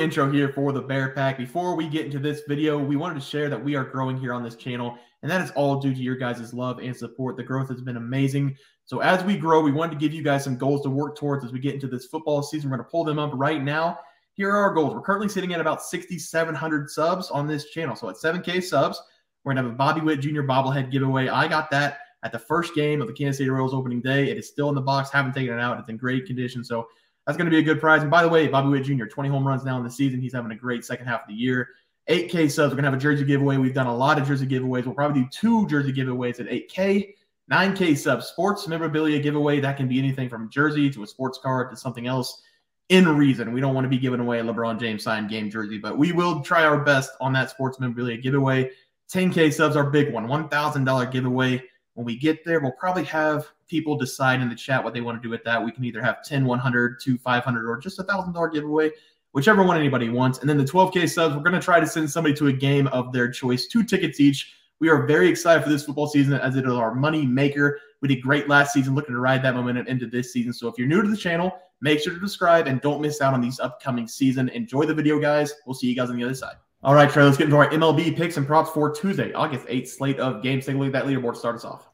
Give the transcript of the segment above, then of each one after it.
intro here for the Bear Pack. Before we get into this video, we wanted to share that we are growing here on this channel, and that is all due to your guys' love and support. The growth has been amazing. So as we grow, we wanted to give you guys some goals to work towards as we get into this football season. We're going to pull them up right now. Here are our goals. We're currently sitting at about 6,700 subs on this channel. So at 7K subs, we're going to have a Bobby Witt Jr. bobblehead giveaway. I got that at the first game of the Kansas City Royals opening day. It is still in the box. Haven't taken it out. It's in great condition. So that's going to be a good prize. And by the way, Bobby Witt Jr., 20 home runs now in the season. He's having a great second half of the year. 8K subs. We're going to have a jersey giveaway. We've done a lot of jersey giveaways. We'll probably do 2 jersey giveaways at 8K. 9K subs. Sports memorabilia giveaway. That can be anything from a jersey to a sports card to something else in reason. We don't want to be giving away a LeBron James signed game jersey, but we will try our best on that sports memorabilia giveaway. 10K subs, our big one. $1,000 giveaway. When we get there, we'll probably have people decide in the chat what they want to do with that. We can either have 10, 100, 2, 500, or just $1,000 giveaway, whichever one anybody wants. And then the 12K subs, we're going to try to send somebody to a game of their choice, 2 tickets each. We are very excited for this football season as it is our money maker. We did great last season, looking to ride that momentum into this season. So if you're new to the channel, make sure to subscribe and don't miss out on these upcoming season. Enjoy the video, guys. We'll see you guys on the other side. All right, Trey, let's get into our MLB picks and props for Tuesday, August 8th slate of games. Take a look at that leaderboard. Start us off.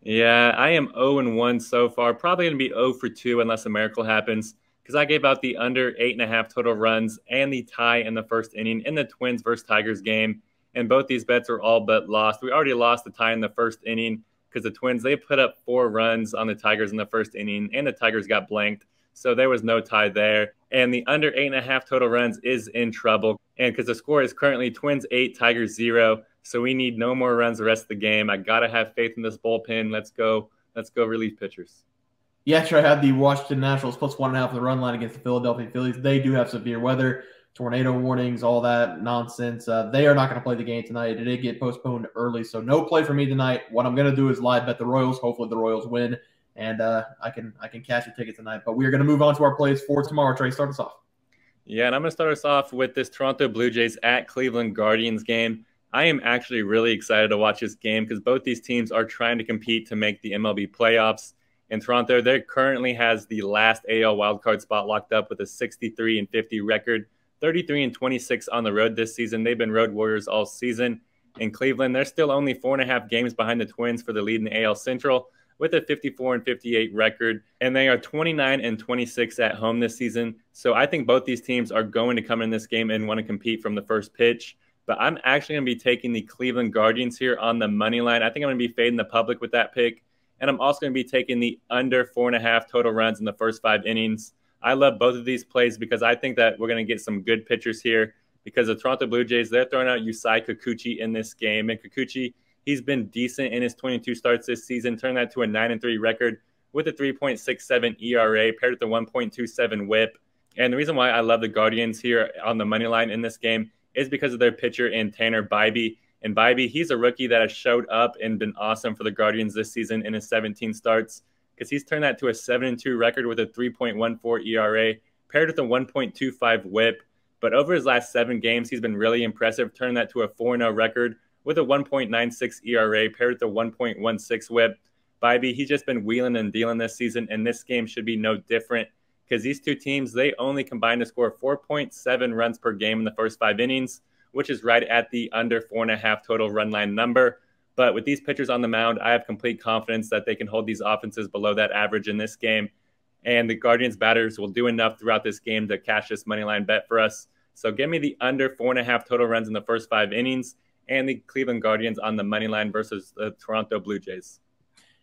Yeah, I am 0-1 so far. Probably going to be 0 for 2 unless a miracle happens, because I gave out the under 8.5 total runs and the tie in the first inning in the Twins versus Tigers game, and both these bets are all but lost. We already lost the tie in the first inning because the Twins, they put up 4 runs on the Tigers in the first inning, and the Tigers got blanked, so there was no tie there. And the under 8.5 total runs is in trouble, and because the score is currently Twins 8, Tigers 0. So we need no more runs the rest of the game. I got to have faith in this bullpen. Let's go relief pitchers. Yeah, sure. I had the Washington Nationals plus 1.5 on the run line against the Philadelphia Phillies. They do have severe weather, tornado warnings, all that nonsense. They are not going to play the game tonight. It did get postponed early, so no play for me tonight. What I'm going to do is live bet the Royals. Hopefully the Royals win, and I can cash a ticket tonight. But we are going to move on to our plays for tomorrow. Trey, start us off. Yeah, and I'm going to start us off with this Toronto Blue Jays at Cleveland Guardians game. I am actually really excited to watch this game because both these teams are trying to compete to make the MLB playoffs. In Toronto, they currently has the last AL wildcard spot locked up with a 63-50 record, 33-26 on the road this season. They've been road warriors all season. In Cleveland, they're still only 4.5 games behind the Twins for the lead in the AL Central with a 54-58 record, and they are 29-26 at home this season. So I think both these teams are going to come in this game and want to compete from the first pitch. But I'm actually going to be taking the Cleveland Guardians here on the money line. I think I'm going to be fading the public with that pick. And I'm also going to be taking the under 4.5 total runs in the first 5 innings. I love both of these plays because I think that we're going to get some good pitchers here because the Toronto Blue Jays, they're throwing out Yusei Kikuchi in this game. And Kikuchi, he's been decent in his 22 starts this season, turned that to a 9-3 record with a 3.67 ERA paired with a 1.27 whip. And the reason why I love the Guardians here on the money line in this game is because of their pitcher in Tanner Bibee. And Bibee, he's a rookie that has showed up and been awesome for the Guardians this season in his 17 starts because he's turned that to a 7-2 record with a 3.14 ERA paired with a 1.25 whip. But over his last 7 games, he's been really impressive, turning that to a 4-0 record with a 1.96 ERA paired with a 1.16 whip. Bibee, he's just been wheeling and dealing this season, and this game should be no different, because these two teams, they only combined to score 4.7 runs per game in the first 5 innings, which is right at the under 4.5 total run line number. But with these pitchers on the mound, I have complete confidence that they can hold these offenses below that average in this game. And the Guardians batters will do enough throughout this game to cash this money line bet for us. So give me the under 4.5 total runs in the first 5 innings and the Cleveland Guardians on the money line versus the Toronto Blue Jays.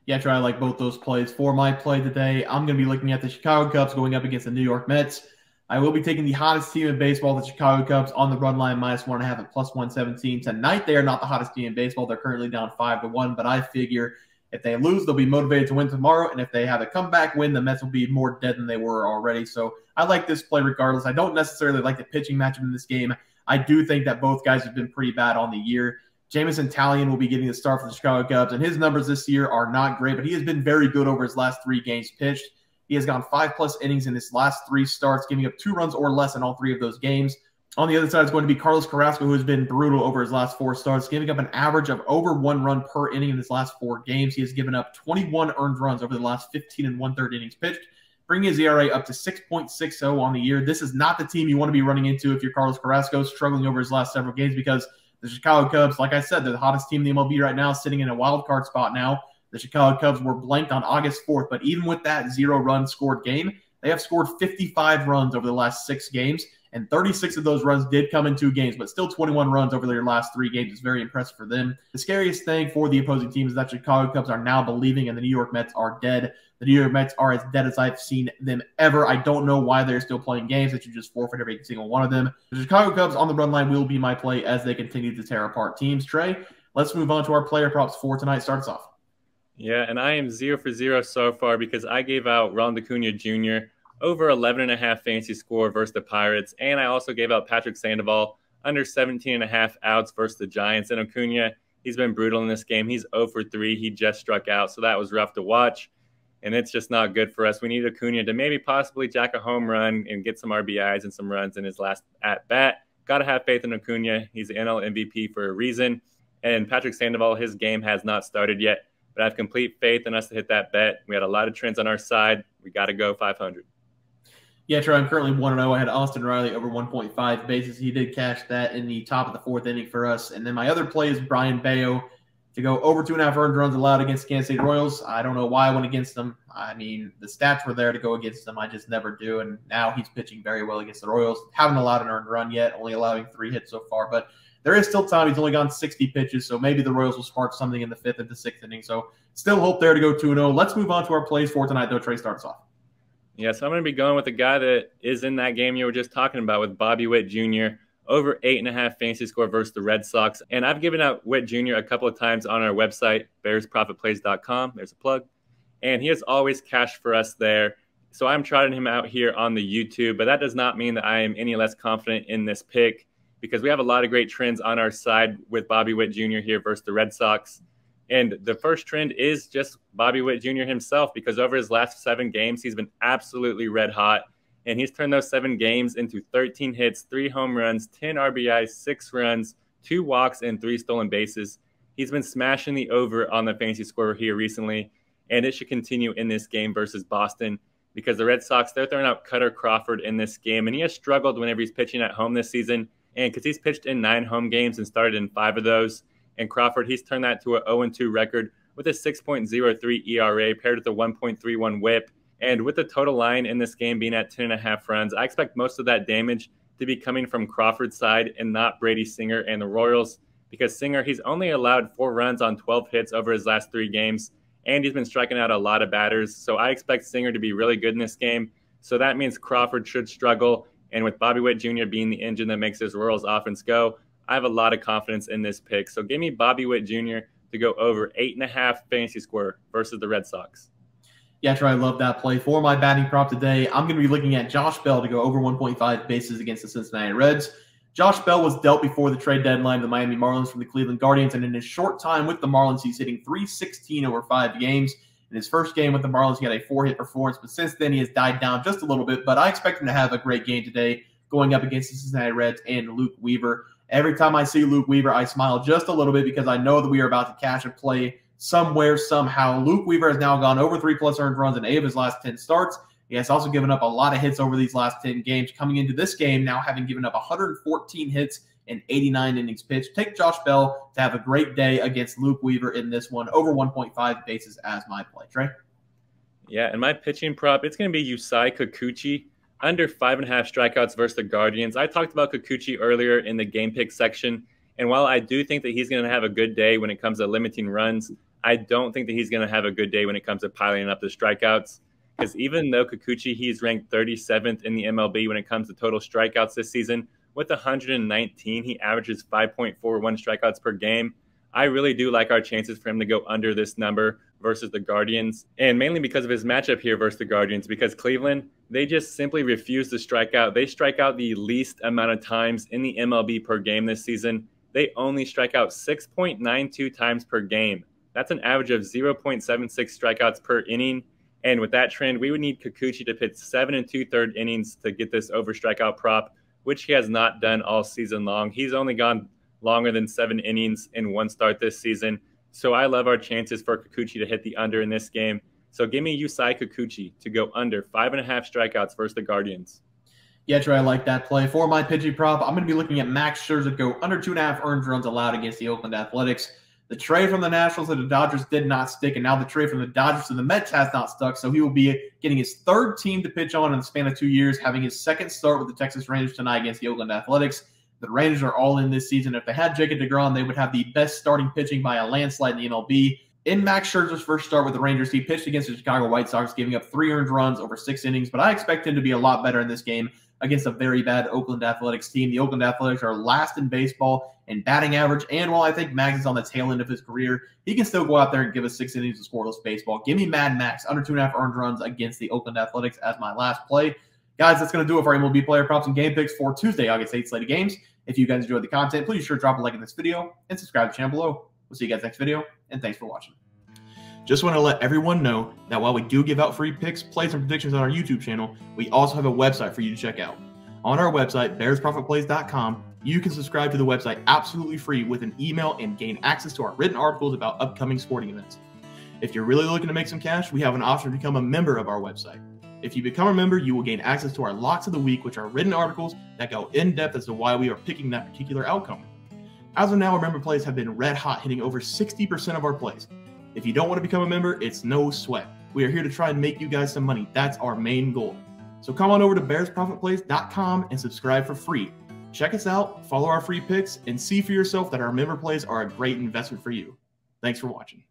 Yeah, Trey, I like both those plays. For my play today, I'm going to be looking at the Chicago Cubs going up against the New York Mets. I will be taking the hottest team in baseball, the Chicago Cubs, on the run line, -1.5 at +117. Tonight, they are not the hottest team in baseball. They're currently down 5-1, but I figure if they lose, they'll be motivated to win tomorrow, and if they have a comeback win, the Mets will be more dead than they were already. So I like this play regardless. I don't necessarily like the pitching matchup in this game. I do think that both guys have been pretty bad on the year. Jamison Talion will be getting the start for the Chicago Cubs, and his numbers this year are not great, but he has been very good over his last 3 games pitched. He has gone 5+ innings in his last 3 starts, giving up 2 runs or less in all 3 of those games. On the other side is going to be Carlos Carrasco, who has been brutal over his last 4 starts, giving up an average of over 1 run per inning in his last 4 games. He has given up 21 earned runs over the last 15 1/3 innings pitched. bringing his ERA up to 6.60 on the year. This is not the team you want to be running into if you're Carlos Carrasco, struggling over his last several games, because the Chicago Cubs, like I said, they're the hottest team in the MLB right now, sitting in a wild card spot now. The Chicago Cubs were blanked on August 4th, but even with that 0-run scored game, they have scored 55 runs over the last 6 games, and 36 of those runs did come in 2 games, but still 21 runs over their last 3 games is very impressive for them. The scariest thing for the opposing team is that Chicago Cubs are now believing, and the New York Mets are dead. The New York Mets are as dead as I've seen them ever. I don't know why they're still playing games. They should just forfeit every single one of them. The Chicago Cubs on the run line will be my play as they continue to tear apart teams. Trey, let's move on to our player props for tonight. Start us off. Yeah, and I am 0 for 0 so far because I gave out Ronald Acuna Jr. over 11.5 fantasy score versus the Pirates, and I also gave out Patrick Sandoval under 17.5 outs versus the Giants. And Acuna, he's been brutal in this game. He's 0 for 3. He just struck out, so that was rough to watch, and it's just not good for us. We need Acuna to maybe possibly jack a home run and get some RBIs and some runs in his last at-bat. Got to have faith in Acuna. He's the NL MVP for a reason. And Patrick Sandoval, his game has not started yet, but I have complete faith in us to hit that bet. We had a lot of trends on our side. We got to go 500. Yeah, Trey, I'm currently 1-0. I had Austin Riley over 1.5 bases. He did cash that in the top of the 4th inning for us. And then my other play is Brian Bayo to go over 2.5 earned runs allowed against Kansas City Royals. I don't know why I went against them. I mean, the stats were there to go against them. I just never do. And now he's pitching very well against the Royals. Haven't allowed an earned run yet, only allowing 3 hits so far. But there is still time. He's only gone 60 pitches, so maybe the Royals will spark something in the 5th and the 6th inning. So still hope there to go 2-0. Let's move on to our plays for tonight, though. Trey, starts off. Yeah, so I'm going to be going with the guy that is in that game you were just talking about with Bobby Witt Jr., over 8.5 fantasy score versus the Red Sox. And I've given out Witt Jr. a couple of times on our website, bearsprofitplays.com. There's a plug. And he has always cashed for us there. So I'm trotting him out here on the YouTube, but that does not mean that I am any less confident in this pick because we have a lot of great trends on our side with Bobby Witt Jr. here versus the Red Sox. And the first trend is just Bobby Witt Jr. himself, because over his last 7 games, he's been absolutely red hot. And he's turned those 7 games into 13 hits, 3 home runs, 10 RBIs, 6 runs, 2 walks, and 3 stolen bases. He's been smashing the over on the fantasy score here recently, and it should continue in this game versus Boston because the Red Sox, they're throwing out Cutter Crawford in this game, and he has struggled whenever he's pitching at home this season, and because he's pitched in 9 home games and started in 5 of those. And Crawford, he's turned that to an 0-2 record with a 6.03 ERA paired with a 1.31 whip. And with the total line in this game being at 10.5 runs, I expect most of that damage to be coming from Crawford's side and not Brady Singer and the Royals, because Singer, he's only allowed 4 runs on 12 hits over his last 3 games, and he's been striking out a lot of batters. So I expect Singer to be really good in this game. So that means Crawford should struggle. And with Bobby Witt Jr. being the engine that makes this Royals offense go, I have a lot of confidence in this pick. So give me Bobby Witt Jr. to go over 8.5 fantasy score versus the Red Sox. Yeah, Troy, I love that play. For my batting prop today, I'm going to be looking at Josh Bell to go over 1.5 bases against the Cincinnati Reds. Josh Bell was dealt before the trade deadline to the Miami Marlins from the Cleveland Guardians, and in his short time with the Marlins, he's hitting .316 over 5 games. In his first game with the Marlins, he had a 4-hit performance, but since then he has died down just a little bit. But I expect him to have a great game today going up against the Cincinnati Reds and Luke Weaver. Every time I see Luke Weaver, I smile just a little bit because I know that we are about to cash a play somewhere, somehow. Luke Weaver has now gone over 3+ earned runs in 8 of his last 10 starts. He has also given up a lot of hits over these last 10 games, coming into this game now having given up 114 hits and 89 innings pitched. Take Josh Bell to have a great day against Luke Weaver in this one, over 1.5 bases as my play. Trey? Yeah, and my pitching prop, it's going to be Yusei Kikuchi, under 5.5 strikeouts versus the Guardians. I talked about Kikuchi earlier in the game pick section, and while I do think that he's going to have a good day when it comes to limiting runs, I don't think that he's going to have a good day when it comes to piling up the strikeouts, because even though Kikuchi, he's ranked 37th in the MLB when it comes to total strikeouts this season, with 119, he averages 5.41 strikeouts per game. I really do like our chances for him to go under this number versus the Guardians, and mainly because of his matchup here versus the Guardians, because Cleveland, they just simply refuse to strike out. They strike out the least amount of times in the MLB per game this season. They only strike out 6.92 times per game. That's an average of 0.76 strikeouts per inning. And with that trend, we would need Kikuchi to pitch 7 2/3 innings to get this over strikeout prop, which he has not done all season long. He's only gone longer than 7 innings in 1 start this season. So I love our chances for Kikuchi to hit the under in this game. So give me Yusei Kikuchi to go under 5.5 strikeouts versus the Guardians. Yeah, Trey, I like that play. For my pitching prop, I'm going to be looking at Max Scherzer to go under 2.5 earned runs allowed against the Oakland Athletics. The trade from the Nationals to the Dodgers did not stick, and now the trade from the Dodgers to the Mets has not stuck, so he will be getting his third team to pitch on in the span of 2 years, having his second start with the Texas Rangers tonight against the Oakland Athletics. The Rangers are all in this season. If they had Jacob deGrom, they would have the best starting pitching by a landslide in the MLB. In Max Scherzer's first start with the Rangers, he pitched against the Chicago White Sox, giving up 3 earned runs over 6 innings, but I expect him to be a lot better in this game against a very bad Oakland Athletics team. The Oakland Athletics are last in baseball in batting average, and while I think Max is on the tail end of his career, he can still go out there and give us 6 innings of scoreless baseball. Give me Mad Max under 2.5 earned runs against the Oakland Athletics as my last play. Guys, that's going to do it for MLB player props and game picks for Tuesday, August 8th slate of games. If you guys enjoyed the content, please be sure to drop a like in this video and subscribe to the channel below. We'll see you guys next video, and thanks for watching. Just want to let everyone know that while we do give out free picks, plays, and predictions on our YouTube channel, we also have a website for you to check out. On our website, bearsprofitplays.com, you can subscribe to the website absolutely free with an email and gain access to our written articles about upcoming sporting events. If you're really looking to make some cash, we have an option to become a member of our website. If you become a member, you will gain access to our locks of the week, which are written articles that go in depth as to why we are picking that particular outcome. As of now, our member plays have been red hot, hitting over 60% of our plays. If you don't want to become a member, it's no sweat. We are here to try and make you guys some money. That's our main goal. So come on over to bearsprofitplays.com and subscribe for free. Check us out, follow our free picks, and see for yourself that our member plays are a great investment for you. Thanks for watching.